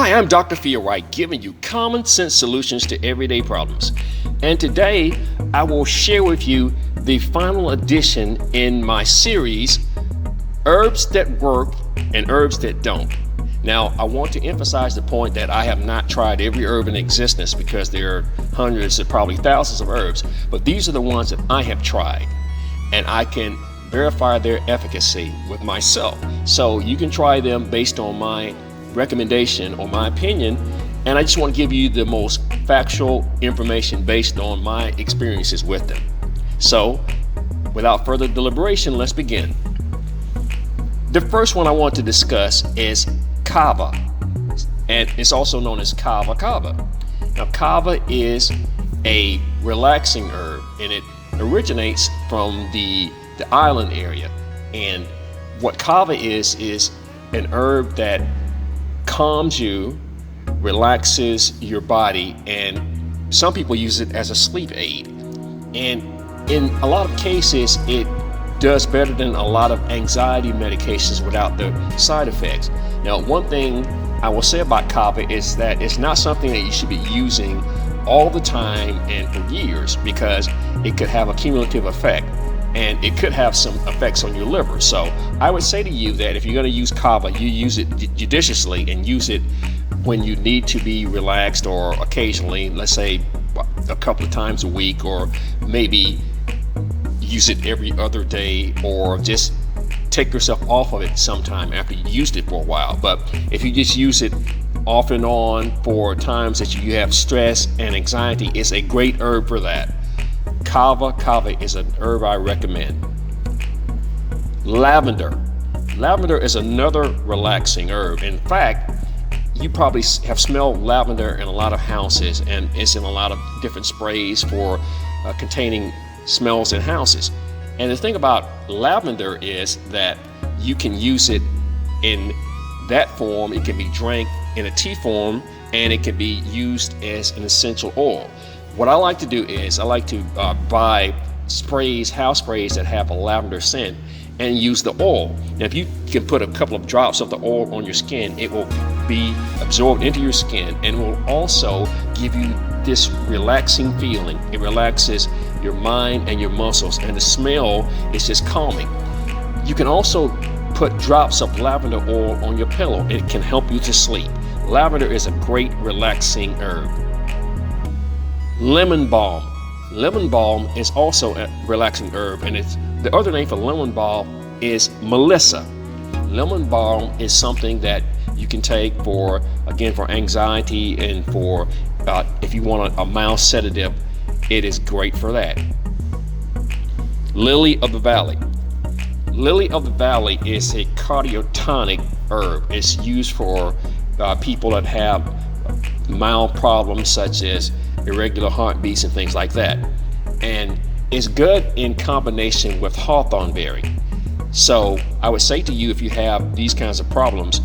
Hi, I'm Dr. Fia Wright, giving you common sense solutions to everyday problems. And today, I will share with you the final edition in my series, Herbs That Work and Herbs That Don't. Now, I want to emphasize the point that I have not tried every herb in existence because there are hundreds and probably thousands of herbs, but these are the ones that I have tried, and I can verify their efficacy with myself. So you can try them based on my recommendation or my opinion, and I just want to give you the most factual information based on my experiences with them. So without further deliberation, let's begin. The first one I want to discuss is Kava, and it's also known as Kava. Now, Kava is a relaxing herb, and it originates from the island area. And what Kava is an herb that calms you, relaxes your body, and some people use it as a sleep aid. And in a lot of cases, it does better than a lot of anxiety medications without the side effects. Now, one thing I will say about Kava is that it's not something that you should be using all the time and for years, because it could have a cumulative effect and it could have some effects on your liver. So I would say to you that if you're going to use Kava, you use it judiciously and use it when you need to be relaxed, or occasionally, let's say a couple of times a week, or maybe use it every other day, or just take yourself off of it sometime after you used it for a while. But if you just use it off and on for times that you have stress and anxiety, it's a great herb for that. Kava is an herb I recommend. Lavender is another relaxing herb. In fact, you probably have smelled lavender in a lot of houses, and it's in a lot of different sprays for containing smells in houses. And the thing about lavender is that you can use it in that form. It can be drank in a tea form, and it can be used as an essential oil. What I like to do is I like to buy house sprays that have a lavender scent, and use the oil. Now, if you can put a couple of drops of the oil on your skin, it will be absorbed into your skin, and will also give you this relaxing feeling. It relaxes your mind and your muscles, and the smell is just calming. You can also put drops of lavender oil on your pillow. It can help you to sleep. Lavender is a great relaxing herb. Lemon balm is also a relaxing herb, and the other name for lemon balm is Melissa. Lemon balm is something that you can take for anxiety, and for if you want a mild sedative, it is great for that. Lily of the Valley is a cardiotonic herb. It's used for people that have mild problems such as irregular heartbeats and things like that, and it's good in combination with hawthorn berry. So I would say to you, if you have these kinds of problems,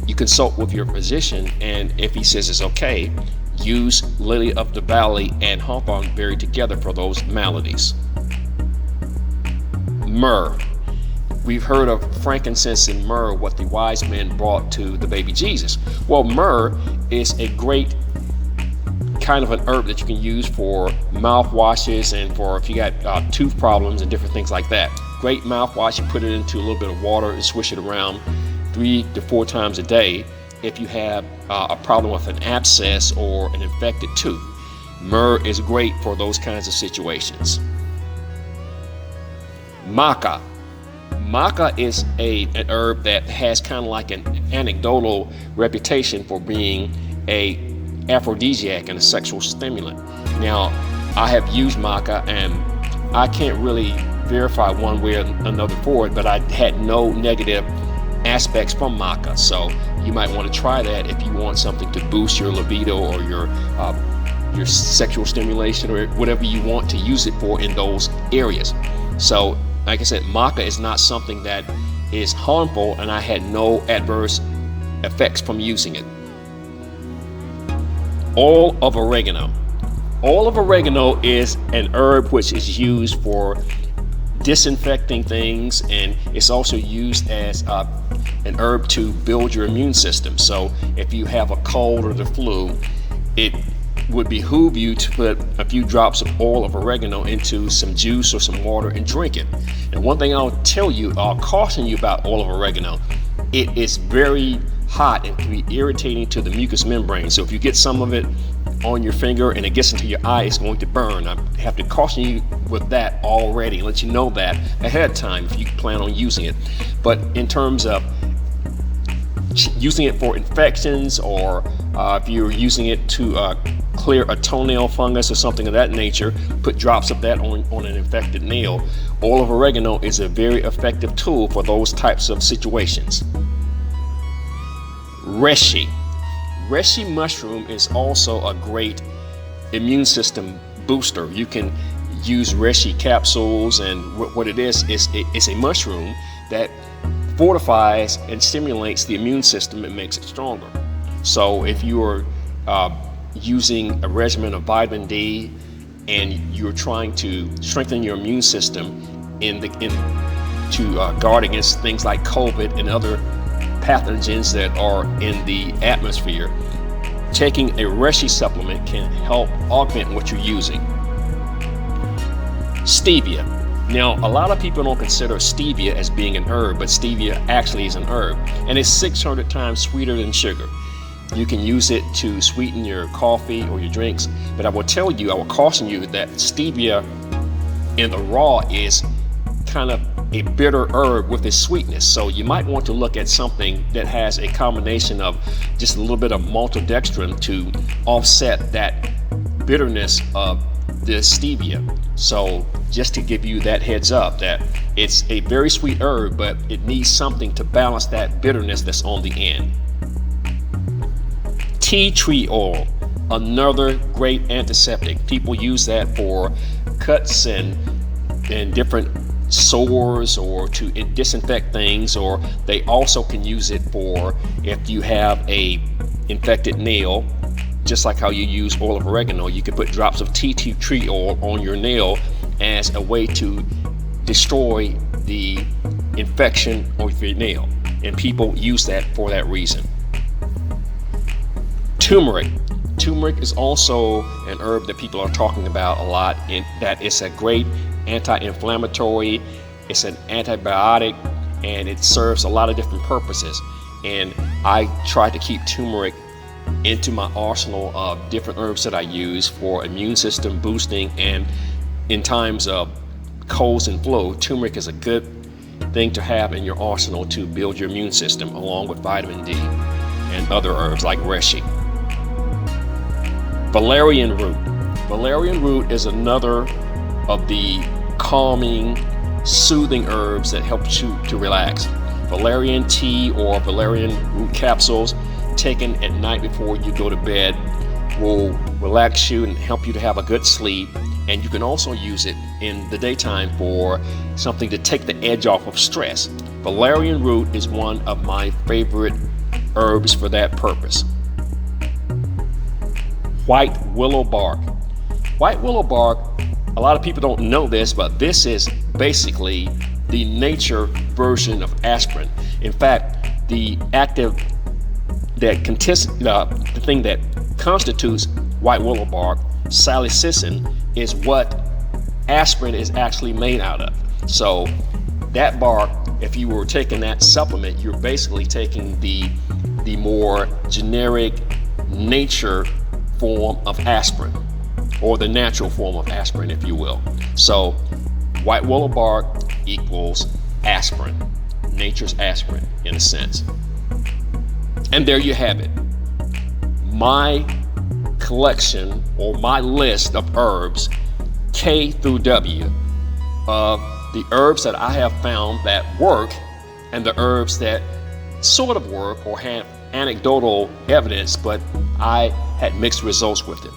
you consult with your physician, and if he says it's okay, use lily of the valley and hawthorn berry together for those maladies. Myrrh. We've heard of frankincense and myrrh, what the wise men brought to the baby Jesus. Well, myrrh is a great kind of an herb that you can use for mouthwashes, and for if you got tooth problems and different things like that. Great mouthwash. You put it into a little bit of water and swish it around 3 to 4 times a day if you have a problem with an abscess or an infected tooth. Myrrh is great for those kinds of situations. Maca is an herb that has kind of like an anecdotal reputation for being a aphrodisiac and a sexual stimulant. Now, I have used Maca, and I can't really verify one way or another for it, but I had no negative aspects from Maca. So you might want to try that if you want something to boost your libido, or your sexual stimulation, or whatever you want to use it for in those areas. So like I said, Maca is not something that is harmful, and I had no adverse effects from using it. Oil of oregano. Oil of oregano is an herb which is used for disinfecting things, and it's also used as an herb to build your immune system. So if you have a cold or the flu, it would behoove you to put a few drops of oil of oregano into some juice or some water and drink it. And one thing I'll caution you about oil of oregano, it is very hot and can be irritating to the mucous membrane. So if you get some of it on your finger and it gets into your eye, it's going to burn. I have to caution you with that already and let you know that ahead of time if you plan on using it. But in terms of using it for infections, or if you're using it to clear a toenail fungus or something of that nature, put drops of that on an infected nail. Oil of oregano is a very effective tool for those types of situations. Reishi. Reishi mushroom is also a great immune system booster. You can use reishi capsules, and what it is it's a mushroom that fortifies and stimulates the immune system and makes it stronger. So if you are using a regimen of vitamin D and you're trying to strengthen your immune system to guard against things like COVID and other pathogens that are in the atmosphere, taking a reishi supplement can help augment what you're using. Stevia. Now, a lot of people don't consider stevia as being an herb, but stevia actually is an herb, and it's 600 times sweeter than sugar. You can use it to sweeten your coffee or your drinks, but I will caution you that stevia in the raw is kind of a bitter herb with its sweetness. So you might want to look at something that has a combination of just a little bit of maltodextrin to offset that bitterness of the stevia. So just to give you that heads up that it's a very sweet herb, but it needs something to balance that bitterness that's on the end. Tea tree oil, another great antiseptic. People use that for cuts and different sores, or to disinfect things, or they also can use it for if you have a infected nail. Just like how you use oil of oregano, you can put drops of tea tree oil on your nail as a way to destroy the infection of your nail, and people use that for that reason. Turmeric. Turmeric is also an herb that people are talking about a lot, in that it's a great anti-inflammatory, it's an antibiotic, and it serves a lot of different purposes. And I try to keep turmeric into my arsenal of different herbs that I use for immune system boosting, and in times of colds and flu, turmeric is a good thing to have in your arsenal to build your immune system, along with vitamin D and other herbs like reishi. Valerian root. Valerian root is another of the calming, soothing herbs that help you to relax. Valerian tea or valerian root capsules taken at night before you go to bed will relax you and help you to have a good sleep. And you can also use it in the daytime for something to take the edge off of stress. Valerian root is one of my favorite herbs for that purpose. White willow bark. White willow bark, a lot of people don't know this, but this is basically the nature version of aspirin. In fact, the thing that constitutes white willow bark, salicylin, is what aspirin is actually made out of. So that bark, if you were taking that supplement, you're basically taking the more generic nature form of aspirin, or the natural form of aspirin, if you will. So white willow bark equals aspirin, nature's aspirin in a sense. And there you have it, my collection or my list of herbs, K through W, of the herbs that I have found that work and the herbs that sort of work or have anecdotal evidence, but I had mixed results with it.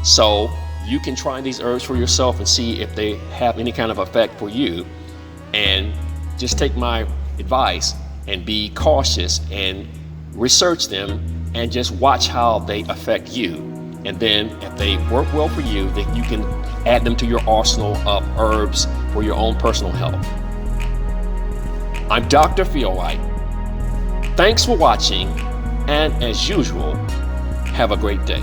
So you can try these herbs for yourself and see if they have any kind of effect for you, and just take my advice and be cautious and research them and just watch how they affect you. And then if they work well for you, then you can add them to your arsenal of herbs for your own personal health. I'm Dr. Feelwhite. Thanks for watching, and as usual, have a great day.